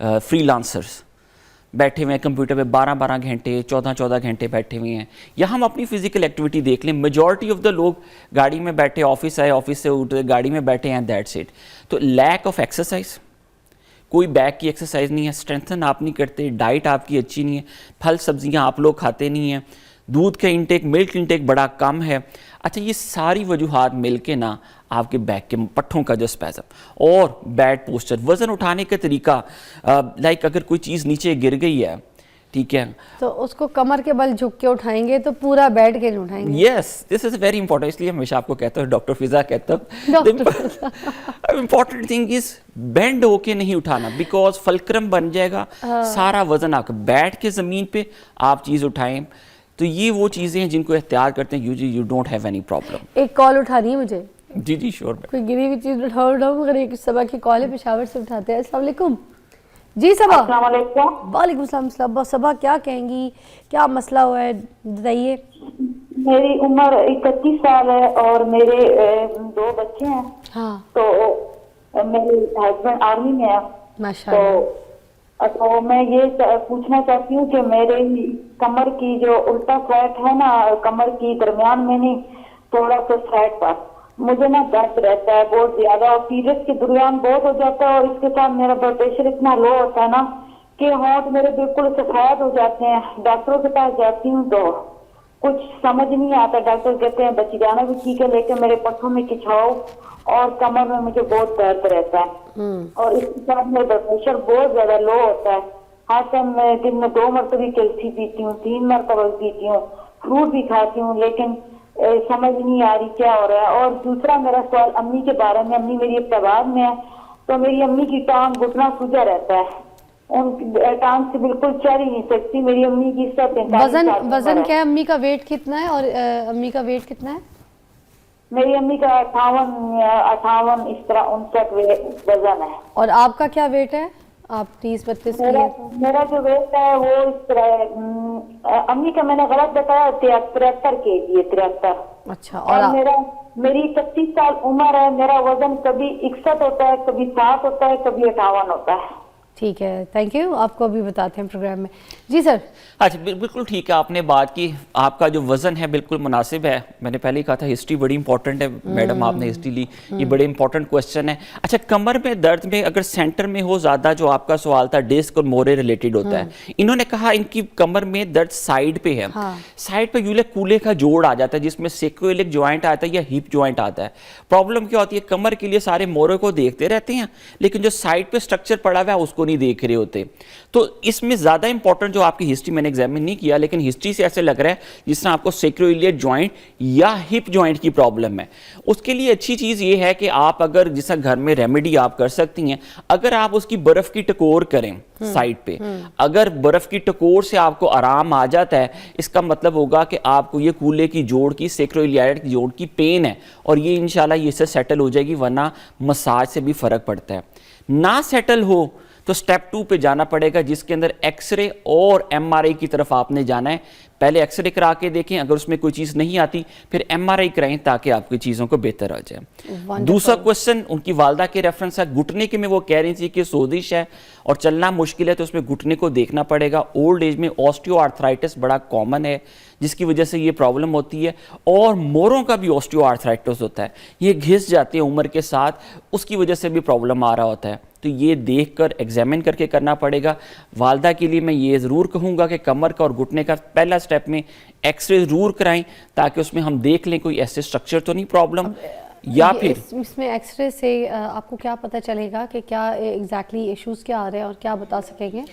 Freelancers बैठे हुए हैं कंप्यूटर पे 12-12 घंटे 14-14 घंटे बैठे हुए हैं, या हम अपनी फिजिकल एक्टिविटी देख लें, मेजॉरिटी ऑफ द लोग गाड़ी में बैठे, ऑफिस आए, ऑफिस से उठे, गाड़ी में बैठे हैं, दैट्स इट। तो लैक ऑफ एक्सरसाइज, कोई बैक की एक्सरसाइज नहीं है, स्ट्रेंथन आप नहीं करते, डाइट आपकी अच्छी नहीं है, फल सब्जियां आप लोग खाते नहीं हैं, दूध का इंटेक, मिल्क इंटेक बड़ा कम है। अच्छा, ये सारी वजूहात मिलके ना आपके बैक के पट्ठों का जो स्पैज़म और बैड पोस्चर, वज़न उठाने का तरीका, लाइक अगर कोई चीज़ नीचे गिर गई है, ठीक है, तो उसको कमर के बल झुक के उठाएंगे तो पूरा बैठ के नहीं उठाएंगे। Yes, this is very important, इसलिए हमेशा आपको कहता हूँ, डॉक्टर फिजा कहता हूँ, इम्पॉर्टेंट थिंग इज बेंड होके नहीं उठाना, बिकॉज फलक्रम बन जाएगा, सारा वजन आपका बैठ के ज़मीन पे आप चीज़ उठाएं। तो ये वो चीज़ें हैं जिनको एहतियात करते हैं, you don't have any problem. एक कॉल उठानी है मुझे। जी जी श्योर। कोई गिरी हुई चीज़ उठाओ मगर एक सबा की कॉल है, पेशावर से उठाते हैं। अस्सलाम वालेकुम। जी सबा। अस्सलाम वालेकुम। वालेकुम सलाम। सबा क्या कहेंगी, क्या मसला हुआ है, बताइए। मेरी उम्र 31 साल है और मेरे 2 बच्चे हैं। हाँ। तो मेरे हस्बैंड आर्मी में है। माशाल्लाह। तो मैं ये पूछना चाहती हूँ कि मेरे कमर की जो उल्टा फैट है ना, कमर की दरमियान में नहीं, थोड़ा सा फैट पर मुझे ना दर्द रहता है बहुत ज्यादा, और पीरियड्स के दरमियान बहुत हो जाता है, और इसके साथ मेरा ब्लड प्रेशर इतना लो होता है ना कि होंठ मेरे बिल्कुल सफेद हो जाते हैं। डॉक्टरों के पास जाती हूँ तो कुछ समझ नहीं आता, डॉक्टर कहते हैं बची जाना भी ठीक है, लेकिन मेरे पट्टों में खिंचाव और कमर में मुझे बहुत दर्द रहता है, और इसके साथ मेरा ब्लड प्रेशर बहुत ज्यादा लो होता है। हर टाइम मैं दिन में 2 मरतबा कैल्सी पीती हूँ, 3 मरतबा पीती हूँ, फ्रूट भी खाती हूँ, लेकिन समझ नहीं आ रही क्या हो रहा है। और दूसरा मेरा सवाल अम्मी के बारे में, अम्मी मेरी इब्तदाद में है, तो मेरी अम्मी की टांग घुटना सूजा रहता है, उन टांग से बिल्कुल चल ही नहीं सकती। मेरी अम्मी की वजन क्या है, अम्मी का वेट कितना है, और अम्मी का वेट कितना है? मेरी अम्मी का 58 इस तरह 59 वजन है। और आपका क्या वेट है? आप 30-32 मेरा जो वेट है वो इस तरह, अम्मी का मैंने गलत बताया, 73 kg है, 73। अच्छा। और मेरी 31 साल उम्र है, मेरा वजन कभी 61 होता है, कभी 60 होता है, कभी 58 होता है। ठीक है, थैंक यू। आपको अभी बताते हैं प्रोग्राम में। जी सर। अच्छा, बिल्कुल ठीक है, आपने बात की, आपका जो वज़न है बिल्कुल मुनासिब है। मैंने पहले ही कहा था हिस्ट्री बड़ी इंपॉर्टेंट है, मैडम आपने हिस्ट्री ली, ये बड़े इंपॉर्टेंट क्वेश्चन है। अच्छा, कमर में दर्द में अगर सेंटर में हो ज़्यादा, जो आपका सवाल था डिस्क और मोरे रिलेटेड होता है, इन्होंने कहा इनकी कमर में दर्द साइड पे है। हाँ। साइड पे यूलिक कूले का जोड़ आ जाता है, जिसमें सेक्रोइलिक ज्वाइंट आता है या हिप ज्वाइंट आता है। प्रॉब्लम क्या होती है, कमर के लिए सारे मोरे को देखते रहते हैं, लेकिन जो साइड पे स्ट्रक्चर पड़ा हुआ है उसको नहीं देख रहे होते। तो इसमें ज़्यादा इंपॉर्टेंट, जो आपकी हिस्ट्री मैंने एग्जामिन नहीं किया, लेकिन हिस्ट्री से ऐसे लग रहा है जिस तरह आपको सेक्रोइलियक जॉइंट या हिप जॉइंट की प्रॉब्लम है। उसके लिए अच्छी चीज़ ये है कि आप अगर जैसा घर में रेमेडी आप कर सकती हैं, अगर आप उसकी बर्फ़ की टकोर करें साइड पे, अगर बर्फ़ की टकोर से आपको आराम आ जाता है, इसका मतलब होगा कि आपको ये कूले की जोड़ की, सेक्रोइलियक जोड़ की पेन है, और ये इंशाल्लाह इससे सेटल हो जाएगी, वरना मसाज से भी फ़र्क पड़ता है। ना सेटल हो तो स्टेप 2 पे जाना पड़ेगा, जिसके अंदर एक्सरे और एमआरआई की तरफ आपने जाना है। पहले एक्सरे करा के देखें, अगर उसमें कोई चीज़ नहीं आती फिर एमआरआई कराएं, ताकि आपकी चीज़ों को बेहतर आ जाए। दूसरा क्वेश्चन उनकी वालदा के रेफरेंस है, घुटने के में वो कह रही थी कि सोजिश है और चलना मुश्किल है, तो उसमें घुटने को देखना पड़ेगा। ओल्ड एज में ऑस्टियोआर्थराइटिस बड़ा कॉमन है, जिसकी वजह से ये प्रॉब्लम होती है, और मोरों का भी ऑस्टियोआर्थराइटिस होता है, ये घिस जाते हैं उम्र के साथ, उसकी वजह से भी प्रॉब्लम आ रहा होता है। तो ये देखकर एग्जामिन करके करना पड़ेगा। वालदा के लिए मैं ये ज़रूर कहूँगा कि कमर का और घुटने का पहला स्टेप में एक्सरे ज़रूर कराएं, ताकि उसमें हम देख लें कोई ऐसे स्ट्रक्चर तो नहीं प्रॉब्लम, या फिर इसमें एक्सरे से आपको क्या पता चलेगा कि क्या एग्जैक्टली इश्यूज़ क्या आ रहे हैं, और क्या बता सकेंगे?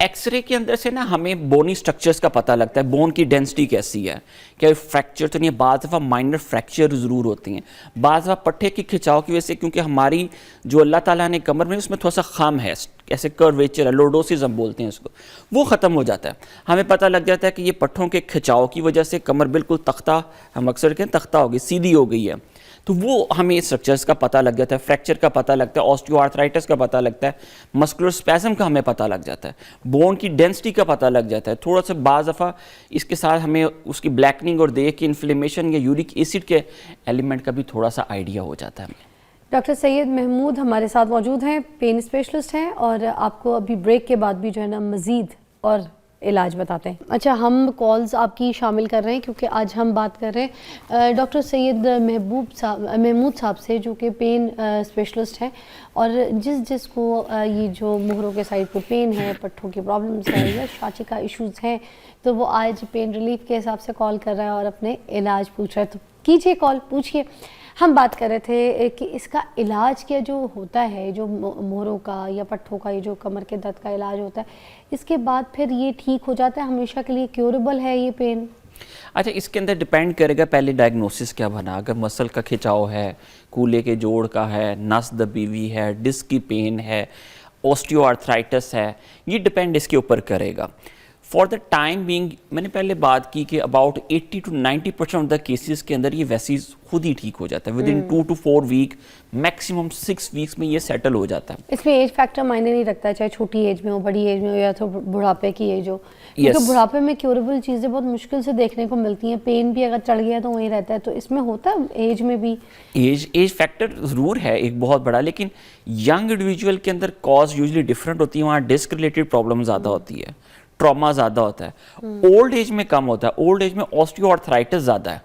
एक्सरे के अंदर से ना हमें बोनी स्ट्रक्चर्स का पता लगता है, बोन की डेंसिटी कैसी है, क्या फ्रैक्चर तो नहीं है, बाज़ दफ़ा माइनर फ्रैक्चर ज़रूर होती हैं, बाज़ दफ़ा पट्टे की खिंचाव की वजह से, क्योंकि हमारी जो अल्लाह ताला ने कमर में उसमें थोड़ा सा खम है, ऐसे कर्वेचर है, लोडोसिस हम बोलते हैं उसको, वो ख़त्म हो जाता है। हमें पता लग जाता है कि ये पट्टों के खिंचाव की वजह से कमर बिल्कुल तख्ता, हम अक्सर कहते हैं तख्ता हो गई, सीधी हो गई है, तो वो हमें स्ट्रक्चर्स का पता लग जाता है, फ्रैक्चर का पता लगता है, ऑस्टियोआर्थराइटिस का पता लगता है, मस्कुलर स्पैज़म का हमें पता लग जाता है, बोन की डेंसिटी का पता लग जाता है। थोड़ा सा बाज़ दफ़ा इसके साथ हमें उसकी ब्लैकनिंग और देख के इन्फ्लेमेशन या यूरिक एसिड के एलिमेंट का भी थोड़ा सा आइडिया हो जाता है हमें। डॉक्टर सैयद महमूद हमारे साथ मौजूद हैं, पेन स्पेशलिस्ट हैं और आपको अभी ब्रेक के बाद भी जो है ना मज़ीद और इलाज बताते हैं। अच्छा, हम कॉल्स आपकी शामिल कर रहे हैं क्योंकि आज हम बात कर रहे हैं डॉक्टर सैयद महमूद साहब से, जो कि पेन स्पेशलिस्ट हैं और जिसको ये जो मुहरों के साइड पे पेन है, पट्ठों की प्रॉब्लम्स है या शाची का इश्यूज़ हैं, तो वो आज पेन रिलीफ के हिसाब से कॉल कर रहा है और अपने इलाज पूछ रहा है। तो कीजिए कॉल, पूछिए। हम बात कर रहे थे कि इसका इलाज क्या जो होता है, जो मोहरों का या पट्ठों का, ये जो कमर के दर्द का इलाज होता है, इसके बाद फिर ये ठीक हो जाता है, हमेशा के लिए क्योरेबल है ये पेन? अच्छा, इसके अंदर डिपेंड करेगा पहले डायग्नोसिस क्या बना। अगर मसल का खिंचाव है, कूल्हे के जोड़ का है, नस दबी हुई है, डिस्क की पेन है, ऑस्टियोआर्थराइटिस है, ये डिपेंड इसके ऊपर करेगा। फॉर द टाइम बीइंग मैंने पहले बात की कि about 80 to 90% of the cases के अंदर ये वैसे ही खुद ही ठीक हो जाता है। Within 2 to 4 week, maximum 6 weeks में ये सेटल हो जाता है। इसमें एज फैक्टर मायने नहीं रखता है, चाहे छोटी एज में हो, बड़ी एज में हो या तो बुढ़ापे की एज हो, क्योंकि बुढ़ापे में क्योरेबल चीज़ें बहुत मुश्किल से देखने को मिलती हैं। पेन भी अगर चढ़ गया तो वहीं रहता है, तो इसमें होता है एज में भी? एज फैक्टर ज़रूर है एक बहुत बड़ा, लेकिन यंग इंडिविजुअल के अंदर कॉज यूजली डिफरेंट होती है। वहाँ डिस्क रिलेटेड प्रॉब्लम ज़्यादा होती है, ट्रॉमा ज़्यादा होता है। ओल्ड एज में कम होता है। ओल्ड एज में ऑस्टियोआर्थराइटिस ज़्यादा है,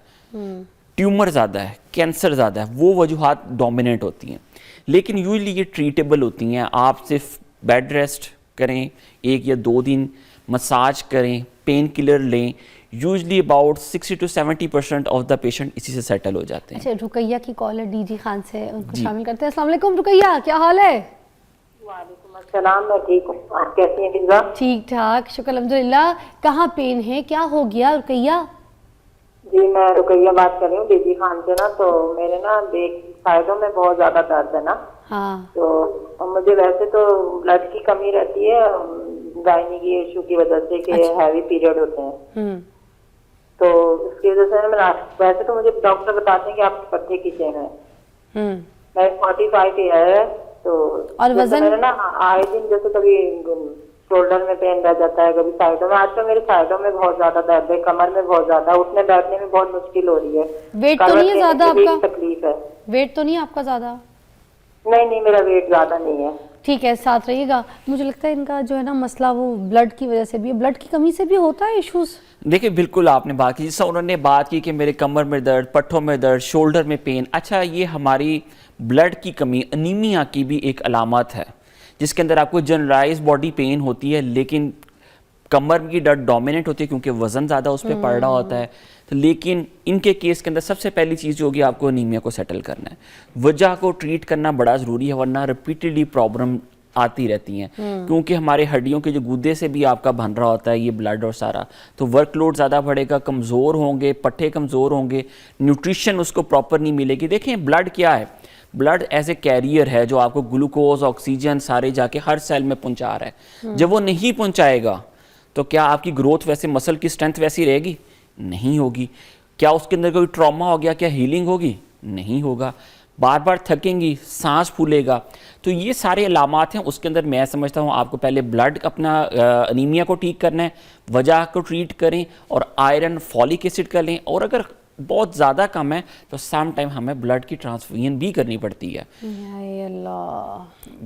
ट्यूमर ज़्यादा है, कैंसर ज़्यादा है, वो वजूहात डोमिनेट होती हैं। लेकिन यूजली ये ट्रीटेबल होती हैं। आप सिर्फ बेड रेस्ट करें 1 या 2 दिन, मसाज करें, पेन किलर लें, usually about 60 to 70% of the patient इसी से सेटल हो जाते हैं। अच्छा, रुकैया की कॉल है डीजी खान से, उनको शामिल करते हैं। अस्सलाम वालेकुम रुकैया, क्या हाल है? वालेकुम अस्सलाम, मैं ठीक हूँ, आप कैसी हैं फिजा? ठीक ठाक, शुक्र अल्हम्दुलिल्लाह। कहाँ पेन है, क्या हो गया रुकैया? जी मैं रुकैया बात कर रही हूँ डीजी खान से ना। तो मेरे ना साइडों में बहुत ज्यादा दर्द है ना। हाँ। तो मुझे वैसे तो ब्लड की कमी रहती है गायनी की इशू की वजह से कि हैवी पीरियड होते हैं। तो उसकी वजह से ना वैसे तो मुझे डॉक्टर बताते हैं कि आपके पत्ते खींचे हैं। मैं 45 है। तो और वजन मेरा ना आए दिन जैसे कभी शोल्डर में पेन रह जाता है, कभी साइडों में। आज तो मेरे साइडों में बहुत ज्यादा दर्द है, कमर में बहुत ज्यादा, उठने बैठने में बहुत मुश्किल हो रही है। वेट तो नहीं है ज्यादा आपका? तकलीफ है। वेट तो नहीं है आपका ज्यादा? नहीं, मेरा वेट ज्यादा नहीं है। ठीक है, साथ रहिएगा। मुझे लगता है इनका जो है ना मसला वो ब्लड की वजह से भी, ब्लड की कमी से भी होता है इश्यूज। देखिए, बिल्कुल आपने बात की, जैसा उन्होंने बात की कि मेरे कमर में दर्द, पट्ठों में दर्द, शोल्डर में पेन। अच्छा, ये हमारी ब्लड की कमी, अनीमिया की भी एक अलामत है, जिसके अंदर आपको जनरलाइज बॉडी पेन होती है, लेकिन कमर की दर्द डोमिनेट होती है क्योंकि वजन ज़्यादा उस पर पड़ रहा होता है। तो लेकिन इनके केस के अंदर सबसे पहली चीज़ जो होगी, आपको अनीमिया को सेटल करना है। वजह को ट्रीट करना बड़ा ज़रूरी है, वरना रिपीटेडली प्रॉब्लम आती रहती हैं। क्योंकि हमारे हड्डियों के जो गुद्दे से भी आपका बन रहा होता है ये ब्लड और सारा, तो वर्कलोड ज़्यादा बढ़ेगा, कमज़ोर होंगे, पट्टे कमज़ोर होंगे, न्यूट्रिशन उसको प्रॉपर नहीं मिलेगी। देखें, ब्लड क्या है? ब्लड एज ए कैरियर है जो आपको ग्लूकोज, ऑक्सीजन सारे जाके हर सेल में पहुंचा रहा है। जब वो नहीं पहुंचाएगा तो क्या आपकी ग्रोथ वैसे, मसल की स्ट्रेंथ वैसी रहेगी? नहीं होगी। क्या उसके अंदर कोई ट्रॉमा हो गया, क्या हीलिंग होगी? नहीं होगा। बार बार थकेंगी, सांस फूलेगा। तो ये सारे अलामात हैं। उसके अंदर मैं समझता हूँ आपको पहले ब्लड अपना अनीमिया को ठीक करना है, वजह को ट्रीट करें और आयरन, फॉलिक एसिड कर लें। और अगर बहुत ज़्यादा कम है तो सम टाइम हमें ब्लड की ट्रांसफ्यूजन भी करनी पड़ती है।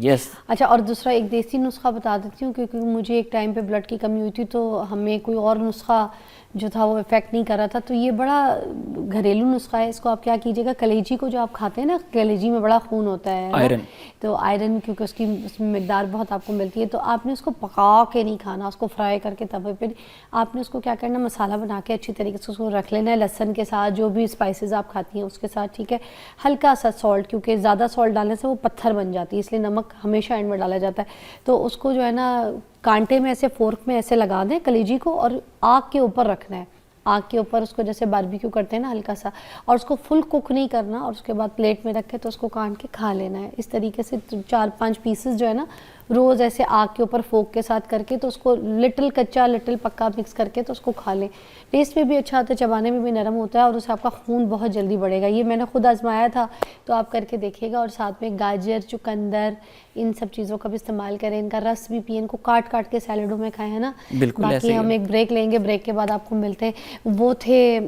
यस। अच्छा, और दूसरा एक देसी नुस्खा बता देती हूँ, क्योंकि मुझे एक टाइम पे ब्लड की कमी हुई थी तो हमें कोई और नुस्खा जो था वो इफेक्ट नहीं कर रहा था। तो ये बड़ा घरेलू नुस्खा है। इसको आप क्या कीजिएगा, कलेजी को जो आप खाते हैं ना, कलेजी में बड़ा खून होता है आयरन, तो आयरन क्योंकि उसकी उसमें मिकदार बहुत आपको मिलती है, तो आपने उसको पका के नहीं खाना, उसको फ्राई करके तवे पे। आपने उसको क्या करना, मसाला बना के अच्छी तरीके से उसको रख लेना है, लहसन के साथ, जो भी स्पाइसेस आप खाती हैं उसके साथ, ठीक है। हल्का सा सॉल्ट, क्योंकि ज़्यादा सॉल्ट डालने से वो पत्थर बन जाती है, इसलिए नमक हमेशा एंड में डाला जाता है। तो उसको जो है ना कांटे में ऐसे, फोर्क में ऐसे लगा दें कलेजी को, और आग के ऊपर रखना है। आग के ऊपर उसको जैसे बारबेक्यू करते हैं ना, हल्का सा, और उसको फुल कुक नहीं करना, और उसके बाद प्लेट में रख के तो उसको काट के खा लेना है। इस तरीके से 4-5 पीसेस जो है ना रोज़ ऐसे आग के ऊपर फोक के साथ करके, तो उसको लिटिल कच्चा लिटिल पक्का मिक्स करके तो उसको खा लें। टेस्ट में भी अच्छा आता है, चबाने में भी नरम होता है, और उससे आपका खून बहुत जल्दी बढ़ेगा। ये मैंने खुद आजमाया था, तो आप करके देखिएगा। और साथ में गाजर, चुकंदर, इन सब चीज़ों का भी इस्तेमाल करें, इनका रस भी पिए, इनको काट काट के सैलेडों में खाएं, है ना। बाकी हम एक ब्रेक लेंगे, ब्रेक के बाद आपको मिलते हैं। वो थे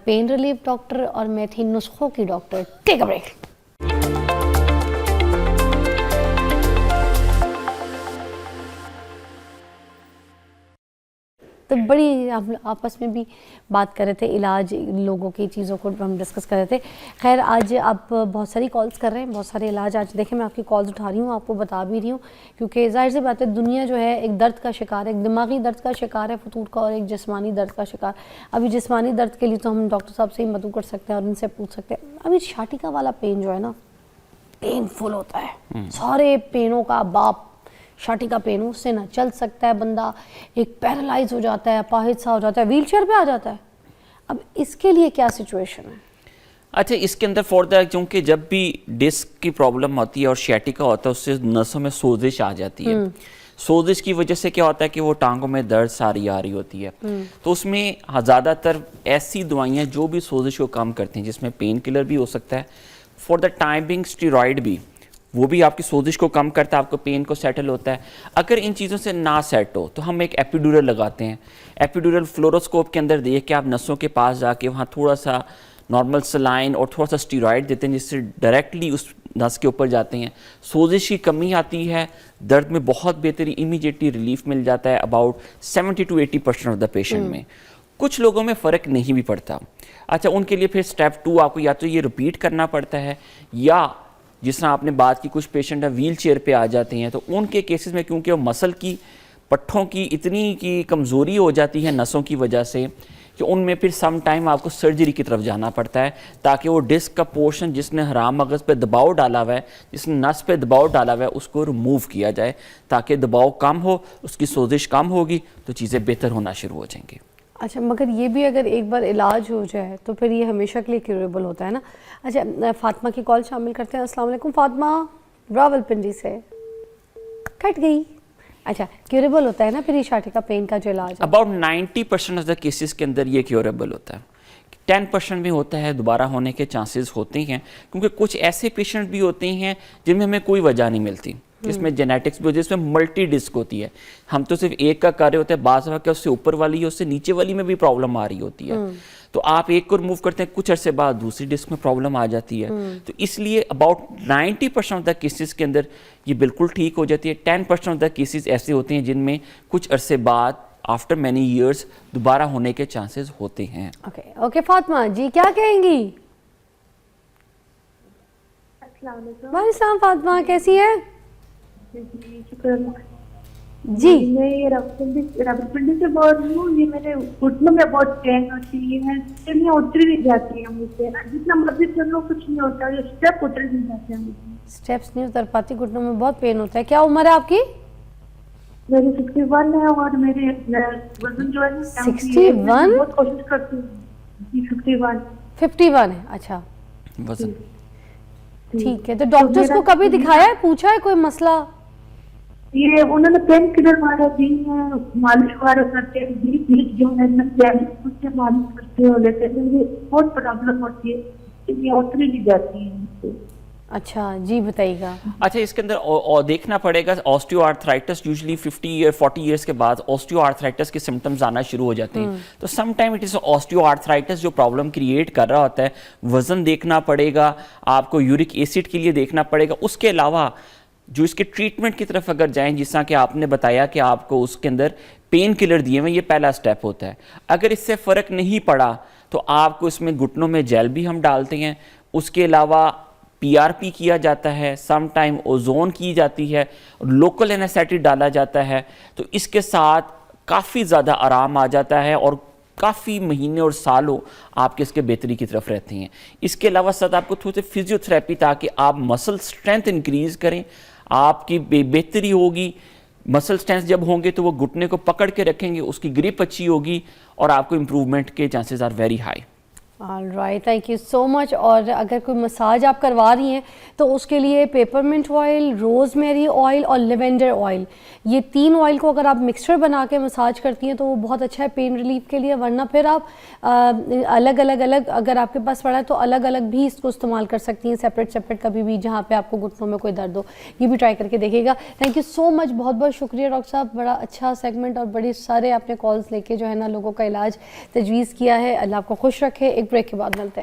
पेन रिलीफ डॉक्टर और मैं थी नुस्खों की डॉक्टर। Take a break. तो बड़ी हम आपस में भी बात कर रहे थे, इलाज लोगों की चीज़ों को हम डिस्कस कर रहे थे। खैर आज आप बहुत सारी कॉल्स कर रहे हैं, बहुत सारे इलाज आज देखें मैं आपकी कॉल्स उठा रही हूँ, आपको बता भी रही हूँ, क्योंकि जाहिर सी बात है दुनिया जो है एक दर्द का शिकार है, एक दिमागी दर्द का शिकार है फतूर का, और एक जिस्मानी दर्द का शिकार। अभी जिस्मानी दर्द के लिए तो हम डॉक्टर साहब से ही मदद कर सकते हैं और उनसे पूछ सकते हैं। अभी शाटिका वाला पेन जो है ना, पेनफुल होता है, सारे पेनों का बाप शाटिका पेन, उससे ना चल सकता है बंदा, एक पैरालाइज हो जाता है, अपाहिज सा हो जाता है, व्हीलचेयर पे आ जाता है। अब इसके लिए क्या सिचुएशन है? अच्छा, इसके अंदर फॉर द क्योंकि जब भी डिस्क की प्रॉब्लम होती है और शाटिका होता है, उससे नसों में सोजिश आ जाती है। सोजिश की वजह से क्या होता है कि वो टांगों में दर्द सारी आ रही होती है, तो उसमें ज़्यादातर ऐसी दवाइयाँ जो भी सोजिश को कम करती हैं, जिसमें पेन किलर भी हो सकता है, for the time being steroid भी, वो भी आपकी सोजिश को कम करता है, आपको पेन को सेटल होता है। अगर इन चीज़ों से ना सेट हो तो हम एक एपिड्यूरल लगाते हैं। एपिड्यूरल फ्लोरोस्कोप के अंदर देख के आप नसों के पास जाके वहाँ थोड़ा सा नॉर्मल सलाइन और थोड़ा सा स्टीरॉयड देते हैं, जिससे डायरेक्टली उस नस के ऊपर जाते हैं। सोजिश की कमी आती है, दर्द में बहुत बेहतरी, इमीडिएटली रिलीफ मिल जाता है about 70 to 80% of the patient में। कुछ लोगों में फ़र्क नहीं भी पड़ता। अच्छा, उनके लिए फिर स्टेप 2 आपको या तो ये रिपीट करना पड़ता है, या जिस तरह आपने बात की कुछ पेशेंट व्हील चेयर पे आ जाते हैं, तो उनके केसेस में क्योंकि वो मसल की पट्ठों की इतनी की कमज़ोरी हो जाती है नसों की वजह से, कि उनमें फिर सम टाइम आपको सर्जरी की तरफ जाना पड़ता है, ताकि वो डिस्क का पोर्शन जिसने हराम मगज़ पे दबाव डाला हुआ है, जिसने नस पे दबाव डाला हुआ है, उसको रिमूव किया जाए, ताकि दबाव कम हो, उसकी सोजिश कम होगी, तो चीज़ें बेहतर होना शुरू हो जाएंगी। अच्छा, मगर ये भी अगर एक बार इलाज हो जाए तो फिर ये हमेशा के लिए क्यूरेबल होता है ना? अच्छा, फातिमा की कॉल शामिल करते हैं। अस्सलाम वालेकुम फातिमा, रावलपिंडी से कट गई। अच्छा, क्यूरेबल होता है ना फिर ये शाटिका पेन का जो इलाज है? अबाउट 90% ऑफ द केसेस के अंदर ये क्योरेबल होता है। 10% भी होता है दोबारा होने के चांसेस होते हैं, क्योंकि कुछ ऐसे पेशेंट भी होते हैं जिनमें हमें कोई वजह नहीं मिलती, जिसमें जेनेटिक्स भी होती है, जिसमें मल्टी डिस्क होती है। हम तो सिर्फ एक का कार्य होता है, बाज़ वक़्त उससे ऊपर वाली या उससे नीचे वाली में भी प्रॉब्लम आ रही होती है। तो आप एक को रिमूव करते हैं, कुछ अरसे बाद दूसरी डिस्क में प्रॉब्लम आ जाती है। तो इसलिए अबाउट 90% ऑफ द केसेस के अंदर ये बिल्कुल ठीक हो जाती है। 10% ऑफ द केसेस ऐसे होते हैं जिनमें कुछ अरसे बाद आफ्टर मैनी ईयर्स दोबारा होने के चांसेस होते हैं। ओके फातिमा जी, क्या कहेंगी? वालेकुम फातिमा, कैसी है जी? मैं ये रावलपिंडी से बोल रही हूँ। ये मेरे घुटनों में बहुत पेन होती है, सीढ़ियाँ उतर नहीं जाती है मुझसे ना, जितना मर्जी चलो कुछ नहीं होता, ये स्टेप उतर नहीं जाते हैं मुझे। स्टेप्स नहीं उतर पाती, घुटनों में बहुत पेन होता है। क्या उम्र है आपकी? मेरी 61 है और मेरे वजन जो है ना 61? बहुत कोशिश करती हूँ। 51 है। अच्छा, वजन ठीक है। तो डॉक्टर्स को कभी दिखाया है, पूछा है कोई मसला? ये उन्होंने पेन किलर वाला दी है, मालिश वगैरह करते हैं, बीच जो है उससे मालिश करते हो, लेकिन मुझे बहुत प्रॉब्लम होती है, ये उतरी नहीं जाती है मुझसे। अच्छा जी, बताइएगा। अच्छा, इसके अंदर और देखना पड़ेगा, ऑस्टियोआर्थराइटिस यूजुअली 40 ईयर्स के बाद ऑस्टियोआर्थराइटिस के सिम्टम्स आना शुरू हो जाते हैं। तो some time it is osteoarthritis जो प्रॉब्लम क्रिएट कर रहा होता है। वजन देखना पड़ेगा, आपको यूरिक एसिड के लिए देखना पड़ेगा। उसके अलावा जो इसके ट्रीटमेंट की तरफ अगर जाएं, जिस तरह कि आपने बताया कि आपको उसके अंदर पेन किलर दिए हुए, ये पहला स्टेप होता है। अगर इससे फ़र्क नहीं पड़ा तो आपको इसमें घुटनों में जेल भी हम डालते हैं। उसके अलावा PRP किया जाता है, सम टाइम ओजोन की जाती है, लोकल एनेस्थेटिक डाला जाता है। तो इसके साथ काफ़ी ज़्यादा आराम आ जाता है और काफ़ी महीने और सालों आपके इसके बेहतरी की तरफ रहती हैं। इसके अलावा साथ आपको थोड़ी सी फिजियोथेरेपी, ताकि आप मसल स्ट्रेंथ इंक्रीज़ करें, आपकी बेहतरी होगी। मसल स्ट्रेंथ जब होंगे तो वो घुटने को पकड़ के रखेंगे, उसकी ग्रिप अच्छी होगी और आपको इम्प्रूवमेंट के chances are very high. Alright, thank you so much. और अगर कोई मसाज आप करवा रही हैं तो उसके लिए पेपरमिंट ऑयल, रोज़मेरी ऑयल और लेवेंडर ऑयल, ये 3 ऑयल को अगर आप मिक्सचर बना के मसाज करती हैं तो वो बहुत अच्छा है पेन रिलीफ के लिए। वरना फिर आप अलग अलग अगर आपके पास पड़ा है तो अलग अलग भी इसको इस्तेमाल कर सकती हैं, सेपरेट कभी भी, जहाँ पे आपको घुटनों में कोई दर्द हो। ये भी ट्राई करके देखिएगा। थैंक यू सो मच, बहुत बहुत शुक्रिया डॉक्टर साहब, बड़ा अच्छा सेगमेंट और बड़ी सारे आपने कॉल्स लेके जो है ना लोगों का इलाज तजवीज़ किया है। अल्लाह आपको खुश रखे। एक ब्रेक के बाद मिलते हैं।